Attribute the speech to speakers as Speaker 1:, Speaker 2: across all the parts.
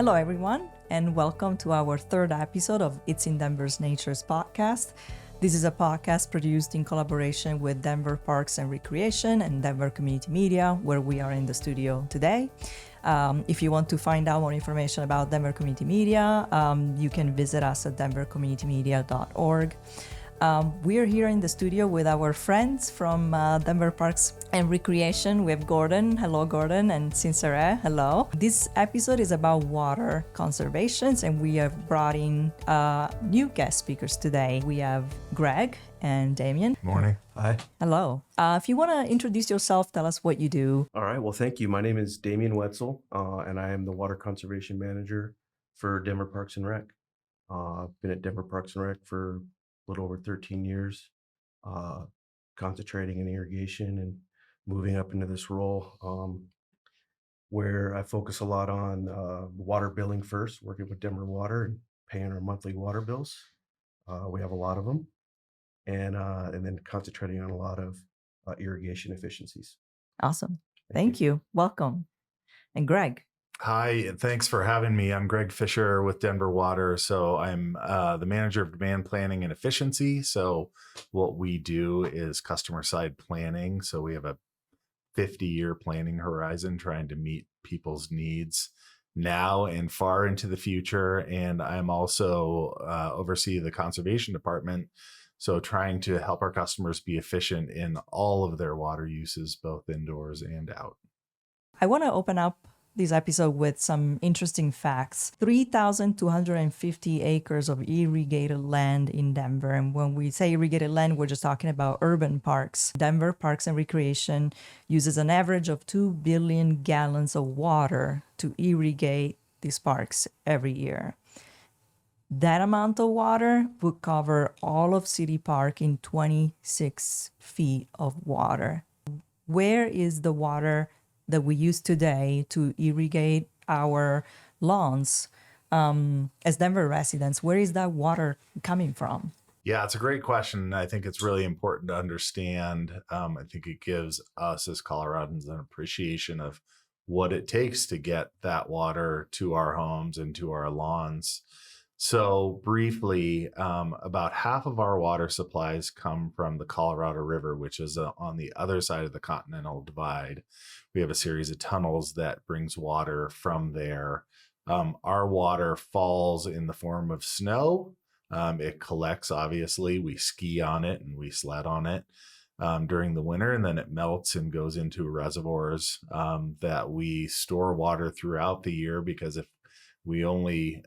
Speaker 1: Hello, everyone, and welcome to our third episode of It's in Denver's Nature's podcast. This is a podcast produced in collaboration with Denver Parks and Recreation and Denver Community Media, where we are in the studio today. If you want to find out more information about Denver Community Media, you can visit us at denvercommunitymedia.org. We are here in the studio with our friends from Denver Parks and Recreation. We have Gordon. Hello, Gordon. And Sincere. Hello. This episode is about water conservation, and we have brought in new guest speakers today. We have Greg and Damien.
Speaker 2: Morning.
Speaker 3: Hi.
Speaker 1: Hello. If you want to introduce yourself, tell us what you do.
Speaker 3: All right. Well, thank you. My name is Demian Wetzel, and I am the Water Conservation Manger for Denver Parks and Rec. I've been at Denver Parks and Rec for a little over 13 years, concentrating in irrigation and moving up into this role where I focus a lot on water billing first, working with Denver Water and paying our monthly water bills. We have a lot of them, and then concentrating on a lot of irrigation efficiencies.
Speaker 1: Awesome. Thank you. Welcome. And Greg.
Speaker 2: Hi, thanks for having me. I'm Greg Fischer with Denver Water. So I'm the manager of demand planning and efficiency. So what we do is customer side planning. So we have a 50-year planning horizon trying to meet people's needs now and far into the future. And I'm also oversee the conservation department. So trying to help our customers be efficient in all of their water uses, both indoors and out.
Speaker 1: I want to open up this episode with some interesting facts. 3,250 acres of irrigated land in Denver. And when we say irrigated land, we're just talking about urban parks. Denver Parks and Recreation uses an average of 2 billion gallons of water to irrigate these parks every year. That amount of water would cover all of City Park in 26 feet of water. Where is the water that we use today to irrigate our lawns as Denver residents? Where is that water coming from?
Speaker 2: Yeah, it's a great question. I think it's really important to understand. I think it gives us as Coloradans an appreciation of what it takes to get that water to our homes and to our lawns. So briefly, about half of our water supplies come from the Colorado River, which is on the other side of the Continental Divide. We have a series of tunnels that brings water from there. Our water falls in the form of snow. It collects, obviously. We ski on it and we sled on it during the winter, and then it melts and goes into reservoirs that we store water throughout the year, because if we only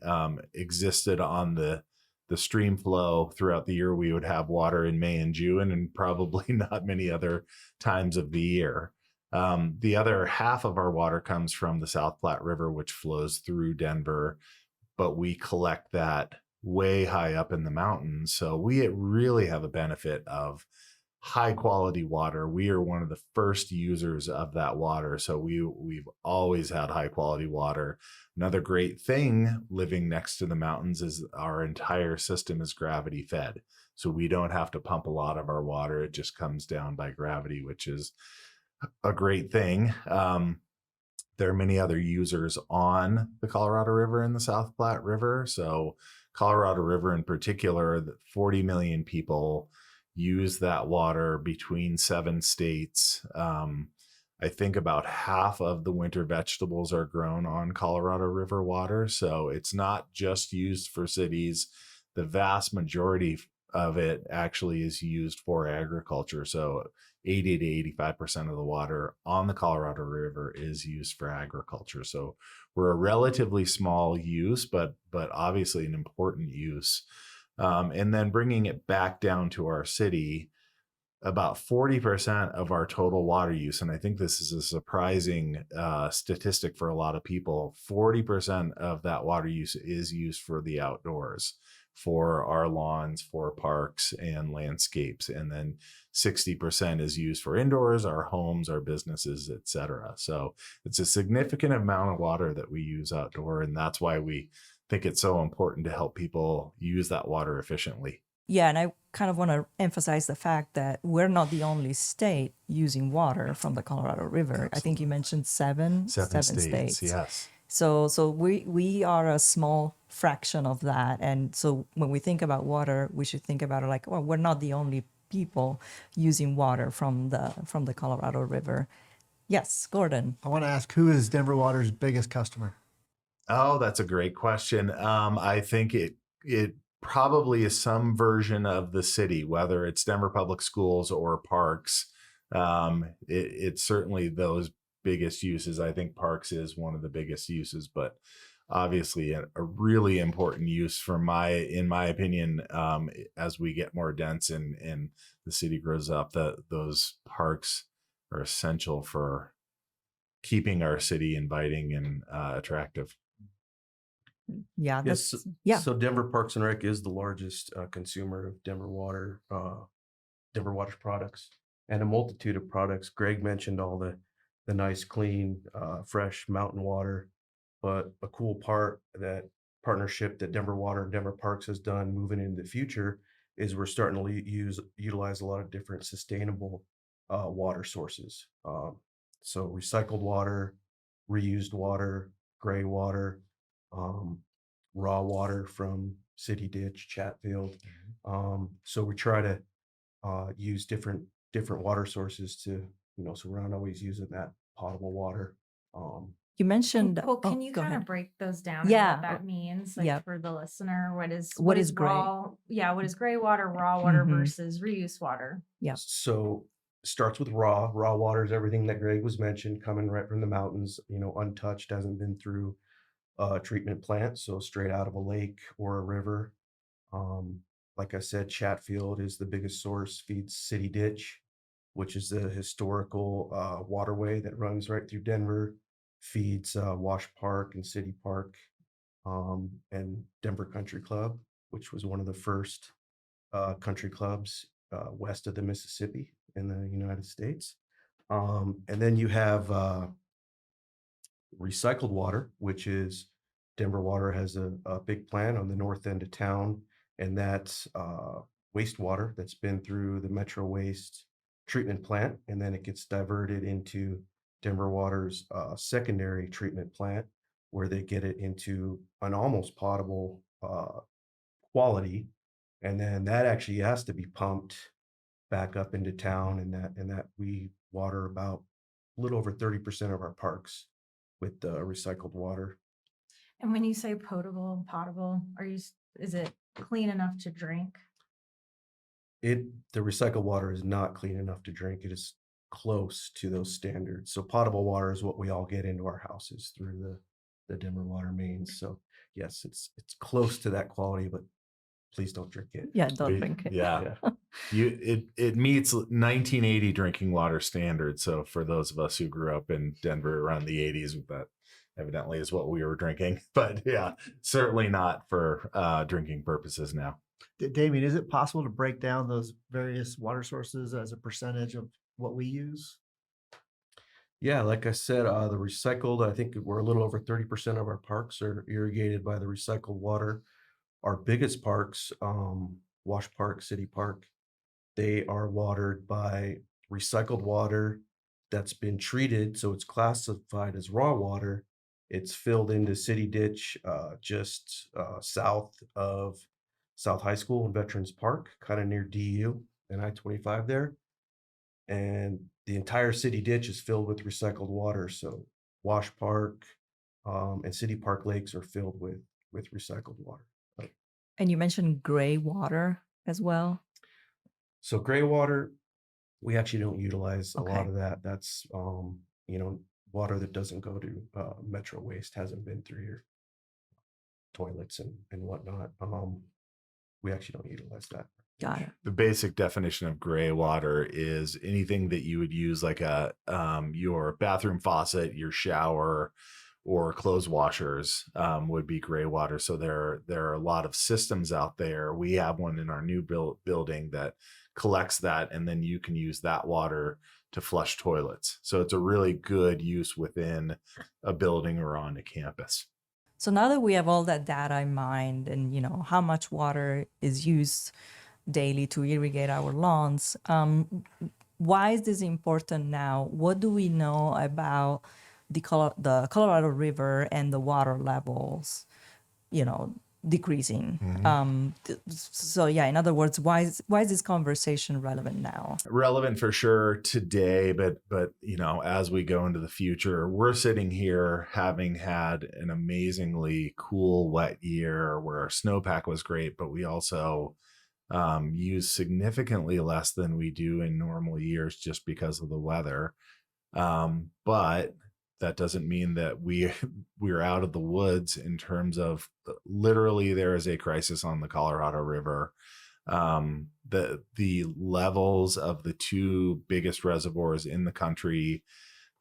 Speaker 2: existed on the stream flow throughout the year, we would have water in May and June and probably not many other times of the year. The other half of our water comes from the South Platte River, which flows through Denver, but we collect that way high up in the mountains. So we really have a benefit of high quality water. We are one of the first users of that water. So we've always had high quality water. Another great thing living next to the mountains is our entire system is gravity fed. So we don't have to pump a lot of our water. It just comes down by gravity, which is a great thing. There are many other users on the Colorado River and the South Platte River. So Colorado River in particular, 40 million people use that water between 7 states. I think about half of the winter vegetables are grown on Colorado River water. So it's not just used for cities. The vast majority of it actually is used for agriculture. So 80 to 85% of the water on the Colorado River is used for agriculture. So we're a relatively small use, but obviously an important use. And then bringing it back down to our city, about 40% of our total water use, and I think this is a surprising statistic for a lot of people, 40% of that water use is used for the outdoors, for our lawns, for parks and landscapes. And then 60% is used for indoors, our homes, our businesses, etc. So it's a significant amount of water that we use outdoor, and that's why we think it's so important to help people use that water efficiently.
Speaker 1: Yeah, and I kind of want to emphasize the fact that we're not the only state using water from the Colorado River. Absolutely. I think you mentioned seven states.
Speaker 2: Yes.
Speaker 1: So we are a small fraction of that. And so when we think about water, we should think about it like, well, we're not the only people using water from the Colorado River. Yes, Gordon.
Speaker 4: I want to ask, who is Denver Water's biggest customer?
Speaker 2: Oh, that's a great question. I think it probably is some version of the city, whether it's Denver Public Schools or parks. It's certainly those biggest uses. I think parks is one of the biggest uses, but obviously a really important use in my opinion, as we get more dense and the city grows up, those parks are essential for keeping our city inviting and attractive.
Speaker 1: Yeah,
Speaker 3: Yes.
Speaker 1: that's yeah.
Speaker 3: So Denver Parks and Rec is the largest consumer of Denver Water's products, and a multitude of products. Greg mentioned all the nice, clean, fresh mountain water, but a cool partnership that Denver Water and Denver Parks has done moving into the future is we're starting to utilize a lot of different sustainable water sources. So recycled water, reused water, gray water, raw water from City Ditch, Chatfield. So we try to use different water sources to, so we're not always using that potable water.
Speaker 1: You mentioned.
Speaker 5: Well, can
Speaker 1: oh,
Speaker 5: you
Speaker 1: go
Speaker 5: kind
Speaker 1: ahead.
Speaker 5: of break those down and
Speaker 1: Yeah.
Speaker 5: what that means, like
Speaker 1: Yep.
Speaker 5: for the listener? What
Speaker 1: is gray?
Speaker 5: raw? Yeah, what is gray water, raw water
Speaker 1: Mhm.
Speaker 5: versus reuse water?
Speaker 1: Yeah.
Speaker 3: So starts with raw. Raw water is everything that Greg was mentioned, coming right from the mountains, untouched, hasn't been through a treatment plant, so straight out of a lake or a river. Like I said, Chatfield is the biggest source, feeds City Ditch, which is the historical waterway that runs right through Denver, feeds Wash Park and City Park, and Denver Country Club, which was one of the first country clubs west of the Mississippi in the United States. And then you have recycled water, which is Denver Water has a big plant on the north end of town, and that's wastewater that's been through the Metro Waste treatment plant, and then it gets diverted into Denver Water's secondary treatment plant, where they get it into an almost potable quality, and then that actually has to be pumped back up into town, and that we water about a little over 30% of our parks with recycled water.
Speaker 5: And when you say potable, is it clean enough to drink?
Speaker 3: The recycled water is not clean enough to drink. It is close to those standards. So potable water is what we all get into our houses through the Denver water mains. So yes, it's close to that quality, but please don't drink it.
Speaker 1: Yeah, don't drink it.
Speaker 2: Yeah. It meets 1980 drinking water standards. So for those of us who grew up in Denver around the 80s, that evidently is what we were drinking. But yeah, certainly not for drinking purposes now.
Speaker 4: Damien, is it possible to break down those various water sources as a percentage of what we use?
Speaker 3: Yeah, like I said, the recycled, I think we're a little over 30% of our parks are irrigated by the recycled water. Our biggest parks, Wash Park, City Park, they are watered by recycled water that's been treated, so it's classified as raw water. It's filled into City Ditch, just south of South High School and Veterans Park, kind of near DU and I-25 there. And the entire City Ditch is filled with recycled water. So Wash Park and City Park lakes are filled with recycled water.
Speaker 1: And you mentioned gray water as well.
Speaker 3: So gray water, we actually don't utilize a
Speaker 1: Okay.
Speaker 3: lot of that. That's water that doesn't go to Metro Waste, hasn't been through your toilets and whatnot. We actually don't utilize that.
Speaker 1: Got it.
Speaker 2: The basic definition of gray water is anything that you would use like your bathroom faucet, your shower, or clothes washers would be gray water. So there are a lot of systems out there. We have one in our new building that collects that, and then you can use that water to flush toilets. So it's a really good use within a building or on a campus.
Speaker 1: So now that we have all that data in mind and how much water is used daily to irrigate our lawns, why is this important now? What do we know about the Colorado River and the water levels, decreasing. So yeah, in other words, why is this conversation relevant now?
Speaker 2: Relevant for sure today, but as we go into the future, we're sitting here having had an amazingly cool wet year where our snowpack was great, but we also use significantly less than we do in normal years just because of the weather. But that doesn't mean that we're out of the woods in terms of literally there is a crisis on the Colorado River. The levels of the two biggest reservoirs in the country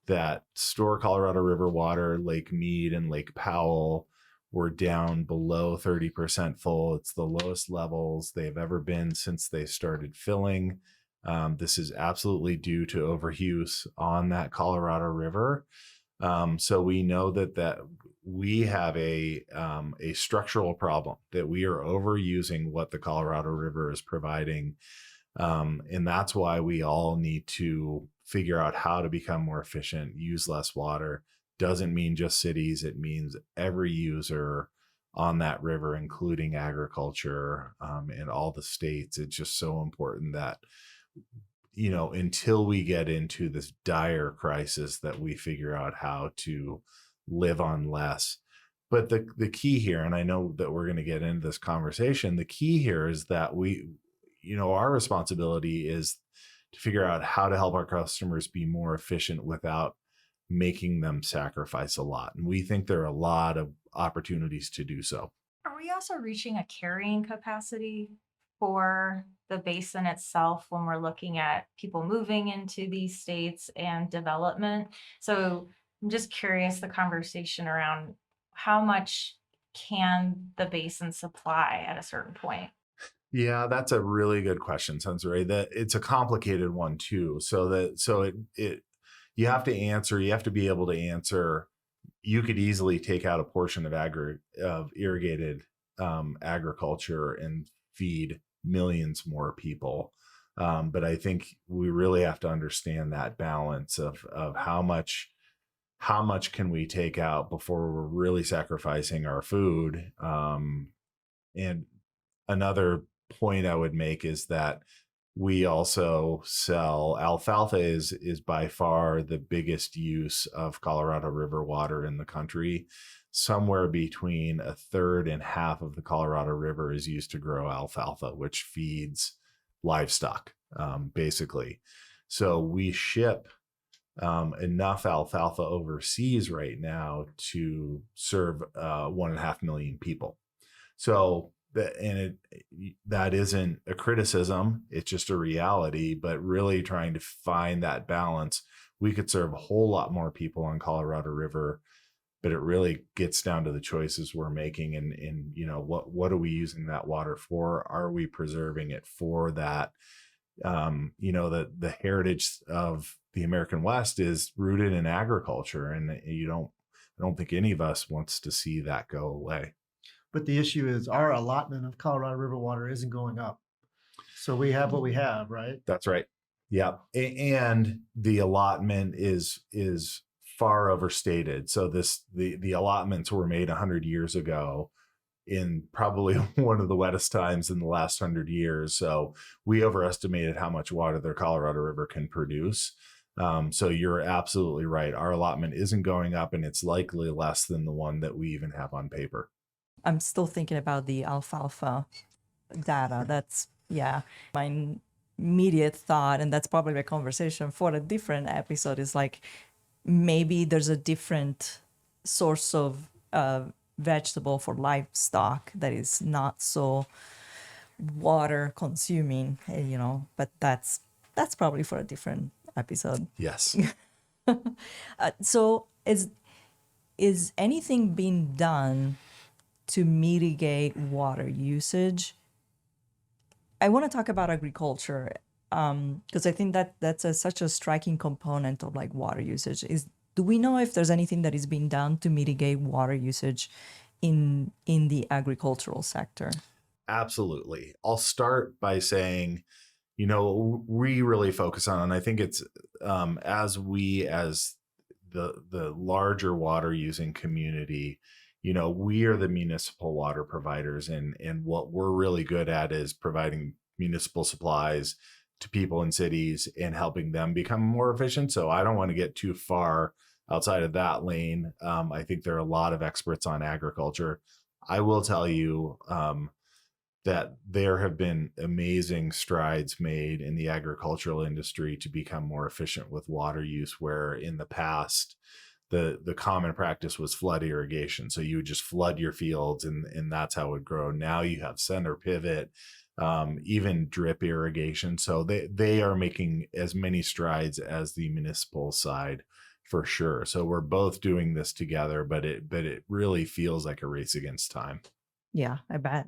Speaker 2: that store Colorado River water, Lake Mead and Lake Powell, were down below 30% full. It's the lowest levels they've ever been since they started filling. This is absolutely due to overuse on that Colorado River. So we know that we have a structural problem, that we are overusing what the Colorado River is providing. And that's why we all need to figure out how to become more efficient, use less water. Doesn't mean just cities. It means every user on that river, including agriculture, and all the states. It's just so important that, until we get into this dire crisis, that we figure out how to live on less. But the key here, and I know that we're going to get into this conversation, the key here is that our responsibility is to figure out how to help our customers be more efficient without making them sacrifice a lot. And we think there are a lot of opportunities to do so.
Speaker 5: Are we also reaching a carrying capacity for the basin itself when we're looking at people moving into these states and development? So I'm just curious, the conversation around how much can the basin supply at a certain point?
Speaker 2: Yeah, that's a really good question, Sensei. That it's a complicated one too. You have to be able to answer. You could easily take out a portion of irrigated agriculture and feed millions more people. But I think we really have to understand that balance of how much can we take out before we're really sacrificing our food. And another point I would make is that we also sell alfalfa is by far the biggest use of Colorado River water in the country. Somewhere between a third and half of the Colorado River is used to grow alfalfa, which feeds livestock, basically. So we ship enough alfalfa overseas right now to serve 1.5 million people. So that isn't a criticism, it's just a reality, but really trying to find that balance. We could serve a whole lot more people on Colorado River, but it really gets down to the choices we're making and what are we using that water for? Are we preserving it for that? The heritage of the American West is rooted in agriculture, and I don't think any of us wants to see that go away.
Speaker 4: But the issue is our allotment of Colorado River water isn't going up. So we have what we have, right?
Speaker 2: That's right. Yeah. And the allotment is far overstated. So the allotments were made 100 years ago in probably one of the wettest times in the last 100 years. So we overestimated how much water the Colorado River can produce. So you're absolutely right. Our allotment isn't going up, and it's likely less than the one that we even have on paper.
Speaker 1: I'm still thinking about the alfalfa data. That's, my immediate thought, and that's probably a conversation for a different episode, is like maybe there's a different source of vegetable for livestock that is not so water consuming, but that's probably for a different episode.
Speaker 2: Yes.
Speaker 1: So is anything being done to mitigate water usage? I want to talk about agriculture because I think that's such a striking component of like water usage. Do we know if there's anything that is being done to mitigate water usage in the agricultural sector?
Speaker 2: Absolutely. I'll start by saying, we really focus on, and I think it's as the larger water using community, we are the municipal water providers, and what we're really good at is providing municipal supplies to people in cities and helping them become more efficient. So I don't want to get too far outside of that lane. I think there are a lot of experts on agriculture. I will tell you, that there have been amazing strides made in the agricultural industry to become more efficient with water use, where in the past the common practice was flood irrigation. So you would just flood your fields, and that's how it would grow. Now you have center pivot, even drip irrigation. So they are making as many strides as the municipal side, for sure. So we're both doing this together, but it really feels like a race against time.
Speaker 1: Yeah, I bet.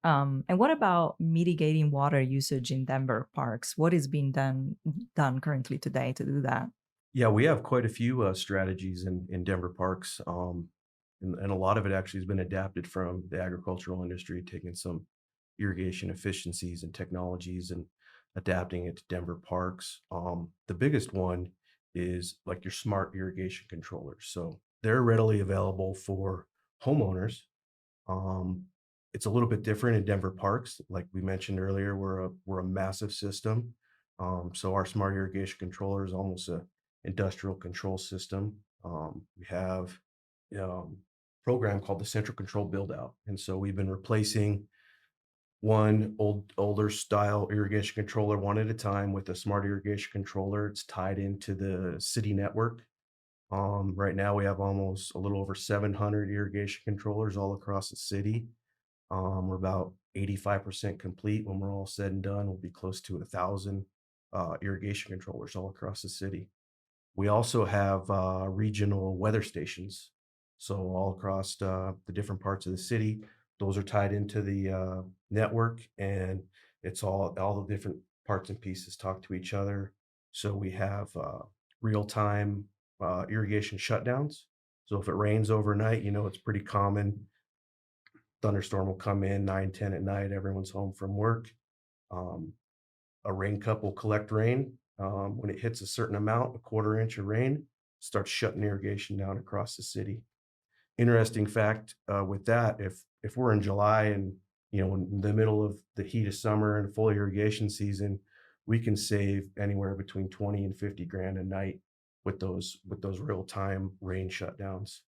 Speaker 1: And what about mitigating water usage in Denver parks? What is being done currently today to do that?
Speaker 3: Yeah, we have quite a few strategies in Denver parks, and a lot of it actually has been adapted from the agricultural industry, taking some irrigation efficiencies and technologies and adapting it to Denver parks. The biggest one is like your smart irrigation controllers. So they're readily available for homeowners. Um, it's a little bit different in Denver parks. Like we mentioned earlier, we're a massive system. So our smart irrigation controller is almost a industrial control system. We have um, program called the Central Control Build Out, and so we've been replacing one older style irrigation controller one at a time with a smart irrigation controller. It's tied into the city network. Right now we have almost a little over 700 irrigation controllers all across the city. We're about 85% complete. When we're all said and done, we'll be close to 1,000 irrigation controllers all across the city. We also have regional weather stations. So all across the different parts of the city, those are tied into the network, and it's all the different parts and pieces talk to each other. So we have real time irrigation shutdowns. So if it rains overnight, it's pretty common. Thunderstorm will come in 9, 10 at night. Everyone's home from work. Um, a rain cup will collect rain. When it hits a certain amount, a quarter inch of rain, starts shutting irrigation down across the city. Interesting fact with that, if we're in July and in the middle of the heat of summer and full irrigation season, we can save anywhere between 20 and 50 grand a night with those real time rain shutdowns.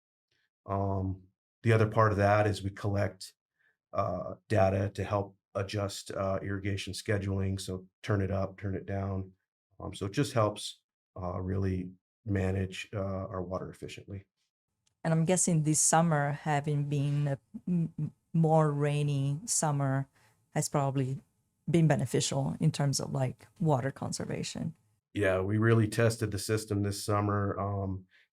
Speaker 3: Um, the other part of that is we collect data to help adjust irrigation scheduling. So turn it up, turn it down. So it just helps really manage our water efficiently.
Speaker 1: And I'm guessing this summer, having been a more rainy summer, has probably been beneficial in terms of like water conservation.
Speaker 3: Yeah, we really tested the system this summer.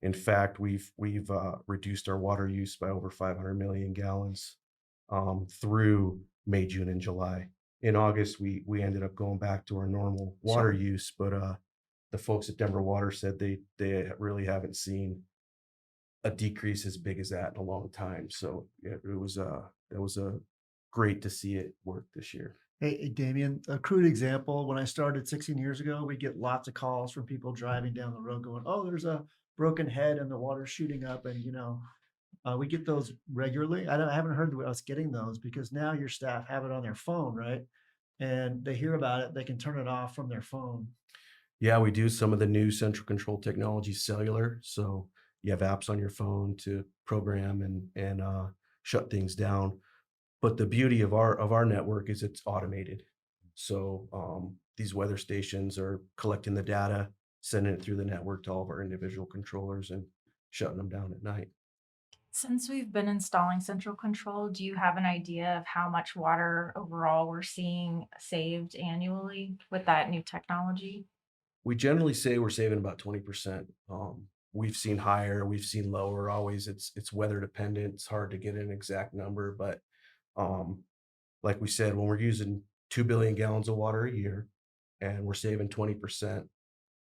Speaker 3: In fact, we've reduced our water use by over 500 million gallons through May, June, and July. In August, we ended up going back to our normal water use, but the folks at Denver Water said they really haven't seen a decrease as big as that in a long time. So yeah, it was a great to see it work this year.
Speaker 4: Hey, Damien, a crude example, when I started 16 years ago, we get lots of calls from people driving down the road going, oh, there's a broken head and the water's shooting up. And, we get those regularly. I haven't heard us getting those because now your staff have it on their phone, right? And they hear about it, they can turn it off from their phone.
Speaker 3: Yeah, we do some of the new central control technology cellular. So you have apps on your phone to program and shut things down. But the beauty of our network is it's automated. So these weather stations are collecting the data, sending it through the network to all of our individual controllers and shutting them down at night.
Speaker 5: Since we've been installing central control, do you have an idea of how much water overall we're seeing saved annually with that new technology?
Speaker 3: We generally say we're saving about 20%. We've seen higher, we've seen lower. Always, it's weather dependent. It's hard to get an exact number, but um, like we said, when we're using 2 billion gallons of water a year and we're saving 20%,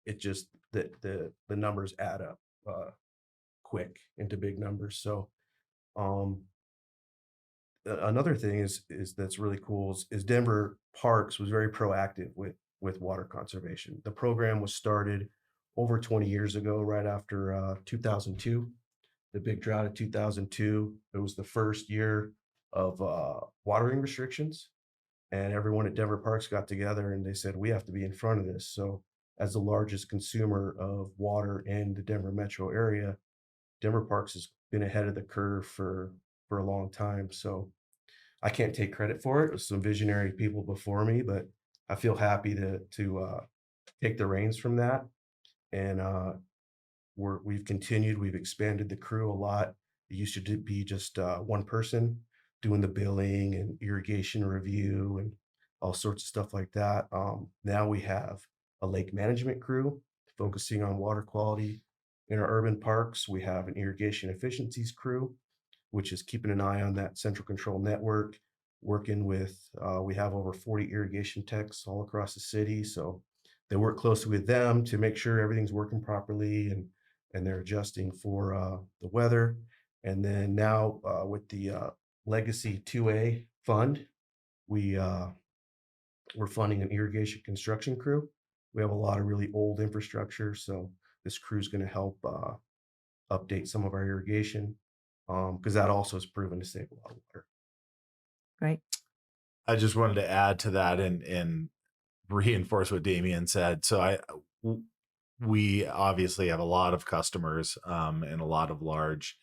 Speaker 3: it just the numbers add up quick into big numbers. So um, another thing is that's really cool is Denver Parks was very proactive with water conservation. The program was started over 20 years ago, right after 2002, the big drought of 2002. It was the first year of watering restrictions, and everyone at Denver Parks got together and they said, we have to be in front of this. So, as the largest consumer of water in the Denver metro area, Denver Parks has been ahead of the curve for a long time. So, I can't take credit for it. It was some visionary people before me, but I feel happy to take the reins from that. And we've continued. We've expanded the crew a lot. It used to be just one person doing the billing and irrigation review and all sorts of stuff like that. Now we have a lake management crew focusing on water quality in our urban parks. We have an irrigation efficiencies crew, which is keeping an eye on that central control network, working with, we have over 40 irrigation techs all across the city. So they work closely with them to make sure everything's working properly and they're adjusting for the weather. And then now with the Legacy 2A fund, we we're funding an irrigation construction crew. We have a lot of really old infrastructure, so this crew is going to help update some of our irrigation because that also has proven to save a lot of water.
Speaker 1: Great.
Speaker 2: I just wanted to add to that and reinforce what Damien said. So we obviously have a lot of customers and a lot of large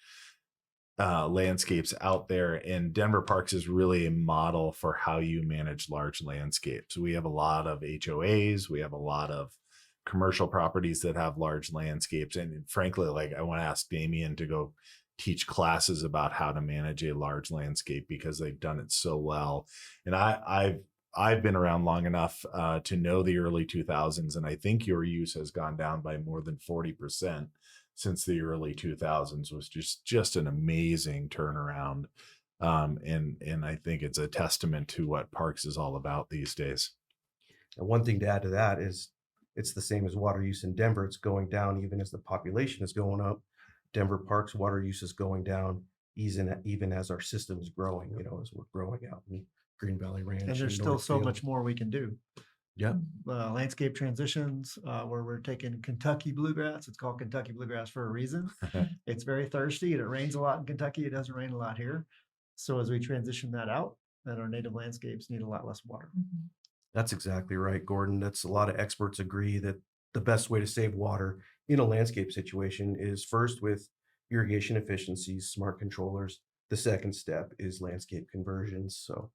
Speaker 2: landscapes out there, and Denver Parks is really a model for how you manage large landscapes. We have a lot of HOAs, we have a lot of commercial properties that have large landscapes, and frankly, like, I want to ask Damien to go teach classes about how to manage a large landscape because they've done it so well. And I've been around long enough to know the early 2000s, and I think your use has gone down by more than 40% since the early 2000s. Was just an amazing turnaround, and I think it's a testament to what Parks is all about these days.
Speaker 3: And one thing to add to that is it's the same as water use in Denver. It's going down even as the population is going up. Denver Parks water use is going down even as our system is growing, as we're growing out in Green Valley Ranch.
Speaker 4: And there's still so much more we can do.
Speaker 3: Yeah.
Speaker 4: Landscape transitions, where we're taking Kentucky bluegrass. It's called Kentucky bluegrass for a reason. It's very thirsty and it rains a lot in Kentucky. It doesn't rain a lot here. So as we transition that out, then our native landscapes need a lot less water.
Speaker 3: That's exactly right, Gordon. That's a lot of experts agree that the best way to save water in a landscape situation is first with irrigation efficiencies, smart controllers. The second step is landscape conversions. So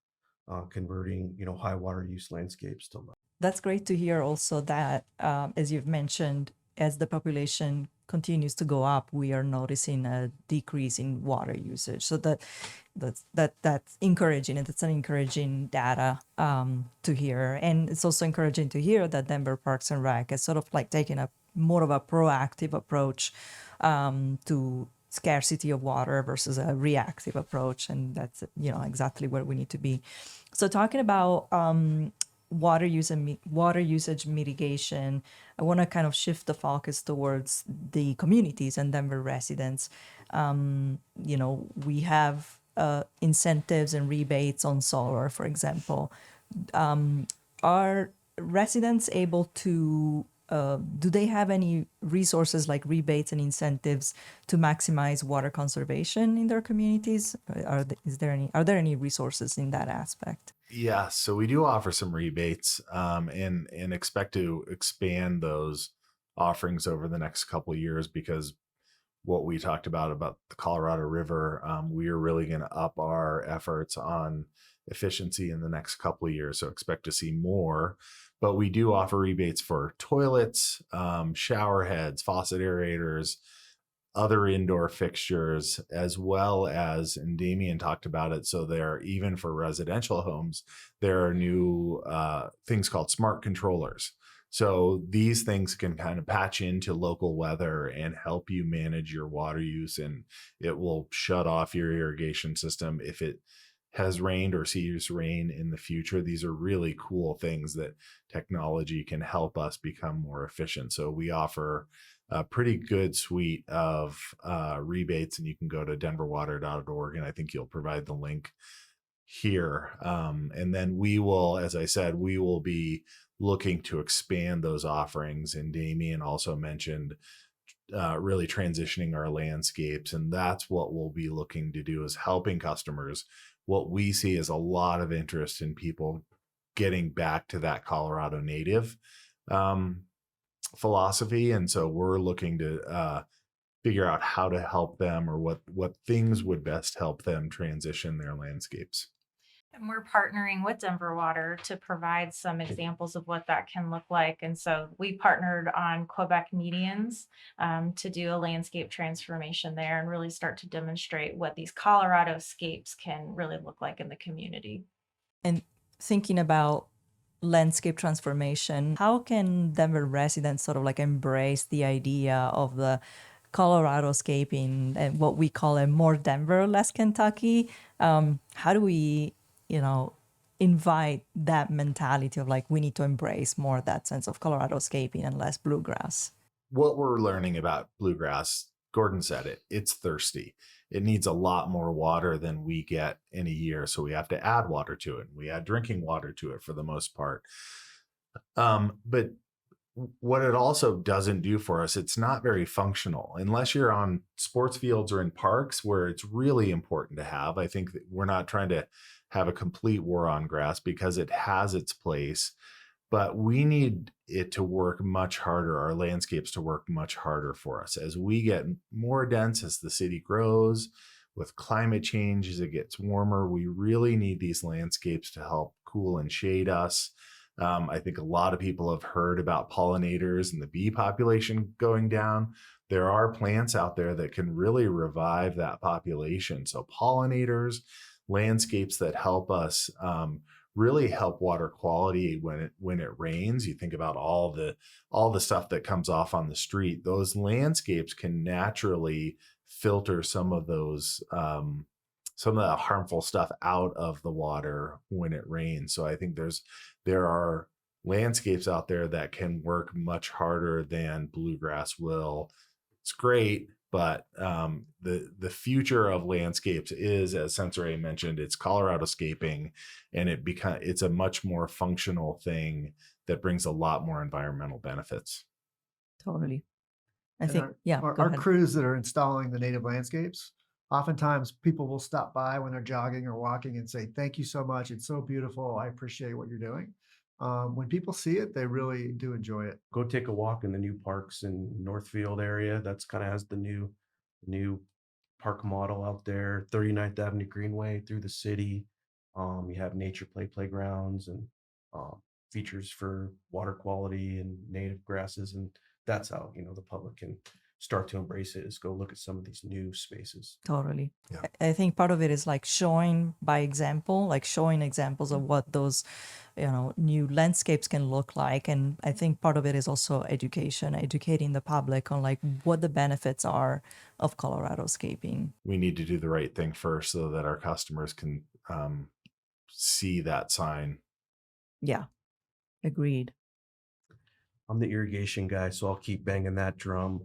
Speaker 3: converting, high water use landscapes to low.
Speaker 1: That's great to hear also that, as you've mentioned, as the population continues to go up, we are noticing a decrease in water usage. So that's encouraging, and that's an encouraging data to hear. And it's also encouraging to hear that Denver Parks and Rec is sort of like taking a more of a proactive approach to scarcity of water versus a reactive approach, and that's exactly where we need to be. So talking about water usage mitigation, I want to kind of shift the focus towards the communities and Denver residents. We have incentives and rebates on solar, for example. Are residents able to do they have any resources like rebates and incentives to maximize water conservation in their communities? Are there any resources in that aspect?
Speaker 2: Yeah, so we do offer some rebates, and expect to expand those offerings over the next couple of years, because what we talked about the Colorado River, we are really going to up our efforts on efficiency in the next couple of years. So expect to see more. But we do offer rebates for toilets, shower heads, faucet aerators, other indoor fixtures, as well as, and Damien talked about it, so there, even for residential homes, there are new things called smart controllers. So these things can kind of patch into local weather and help you manage your water use, and it will shut off your irrigation system if it has rained or sees rain in the future. These are really cool things that technology can help us become more efficient. So we offer a pretty good suite of rebates, and you can go to denverwater.org, and I think you'll provide the link here. And then we will, as I said, we will be looking to expand those offerings. And Damien also mentioned really transitioning our landscapes. And that's what we'll be looking to do, is helping customers. What we see is a lot of interest in people getting back to that Colorado native philosophy. And so we're looking to figure out how to help them, or what things would best help them transition their landscapes.
Speaker 5: And we're partnering with Denver Water to provide some examples of what that can look like. And so we partnered on Quebec medians to do a landscape transformation there and really start to demonstrate what these Colorado scapes can really look like in the community.
Speaker 1: And thinking about landscape transformation, how can Denver residents sort of like embrace the idea of the Colorado scaping and what we call a more Denver, less Kentucky? How do we, invite that mentality of like, we need to embrace more that sense of Colorado scaping and less bluegrass?
Speaker 2: What we're learning about bluegrass, Gordon said it, it's thirsty. It needs a lot more water than we get in a year. So we have to add water to it. We add drinking water to it for the most part. But what it also doesn't do for us, it's not very functional unless you're on sports fields or in parks where it's really important to have. I think that we're not trying to have a complete war on grass, because it has its place, but we need it to work much harder, our landscapes to work much harder for us as we get more dense, as the city grows with climate change, as it gets warmer. We really need these landscapes to help cool and shade us. I think a lot of people have heard about pollinators and the bee population going down. There are plants out there that can really revive that population. So pollinators, landscapes that help us really help water quality when it rains. You think about all the stuff that comes off on the street. Those landscapes can naturally filter some of that harmful stuff out of the water when it rains. So I think there are landscapes out there that can work much harder than bluegrass will. It's great, but the future of landscapes is, as Sensore mentioned, it's Colorado scaping, and it's a much more functional thing that brings a lot more environmental benefits.
Speaker 1: Totally. I
Speaker 4: And
Speaker 1: think, go
Speaker 4: our
Speaker 1: ahead.
Speaker 4: crews that are installing the native landscapes, oftentimes people will stop by when they're jogging or walking and say, "Thank you so much. It's so beautiful. I appreciate what you're doing." When people see it, they really do enjoy it.
Speaker 3: Go take a walk in the new parks in Northfield area. That's kind of has the new park model out there. 39th Avenue Greenway through the city. You have nature playgrounds and features for water quality and native grasses, and that's how the public can start to embrace it, is go look at some of these new spaces.
Speaker 1: Totally.
Speaker 2: Yeah.
Speaker 1: I think part of it is like showing by example, like showing examples of what those, new landscapes can look like. And I think part of it is also education, educating the public on like what the benefits are of Colorado scaping.
Speaker 2: We need to do the right thing first so that our customers can see that sign.
Speaker 1: Yeah, agreed.
Speaker 3: I'm the irrigation guy, so I'll keep banging that drum.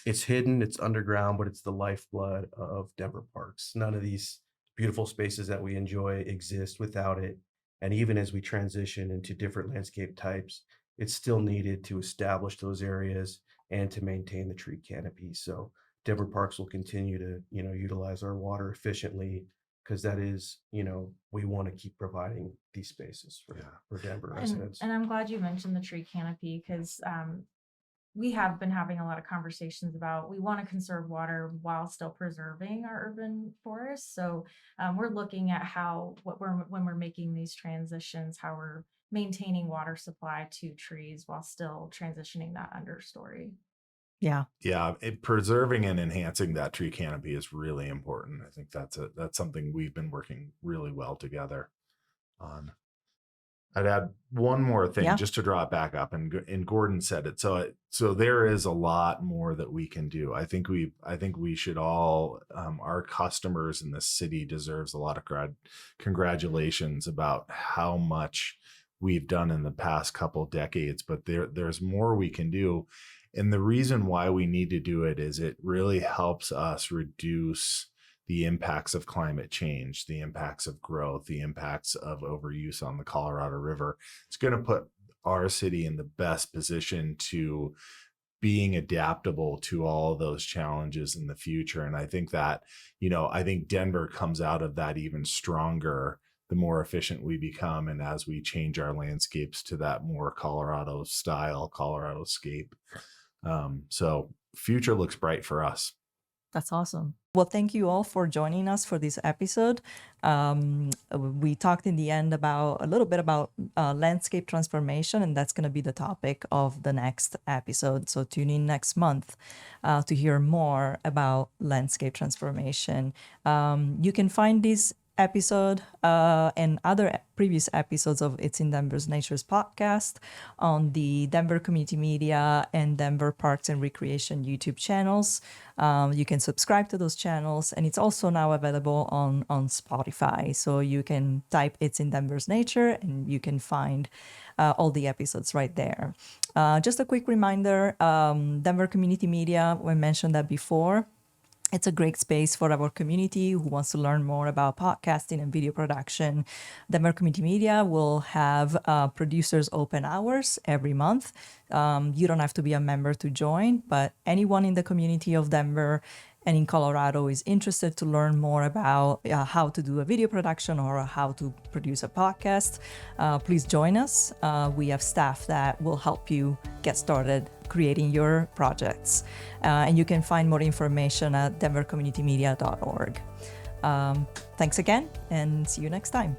Speaker 3: It's hidden, it's underground, but it's the lifeblood of Denver parks. None of these beautiful spaces that we enjoy exist without it. And even as we transition into different landscape types, it's still needed to establish those areas and to maintain the tree canopy. So Denver parks will continue to, utilize our water efficiently, because that is, we want to keep providing these spaces for Denver residents.
Speaker 5: And I'm glad you mentioned the tree canopy, because we have been having a lot of conversations about, we want to conserve water while still preserving our urban forests. So we're looking at when we're making these transitions, how we're maintaining water supply to trees while still transitioning that understory.
Speaker 1: Yeah.
Speaker 2: Preserving and enhancing that tree canopy is really important. I think that's something we've been working really well together on. I'd add one more thing just to draw it back up, and Gordon said it. So there is a lot more that we can do. I think we should all, our customers in this city deserves a lot of congratulations about how much we've done in the past couple decades, but there's more we can do. And the reason why we need to do it is it really helps us reduce the impacts of climate change, the impacts of growth, the impacts of overuse on the Colorado River. It's going to put our city in the best position to being adaptable to all those challenges in the future. And I think that, I think Denver comes out of that even stronger the more efficient we become, and as we change our landscapes to that more Colorado style, Colorado scape. So future looks bright for us.
Speaker 1: That's awesome. Well, thank you all for joining us for this episode. We talked in the end a little bit about landscape transformation, and that's going to be the topic of the next episode. So tune in next month to hear more about landscape transformation. You can find this episode and other previous episodes of It's in Denver's Nature's podcast on the Denver Community Media and Denver Parks and Recreation YouTube channels. You can subscribe to those channels, and it's also now available on Spotify. So you can type It's in Denver's Nature and you can find all the episodes right there. Just a quick reminder, Denver Community Media, we mentioned that before. It's a great space for our community who wants to learn more about podcasting and video production. Denver Community Media will have producers open hours every month. You don't have to be a member to join, but anyone in the community of Denver and in Colorado is interested to learn more about how to do a video production or how to produce a podcast, please join us. We have staff that will help you get started creating your projects. And you can find more information at denvercommunitymedia.org. Thanks again, and see you next time.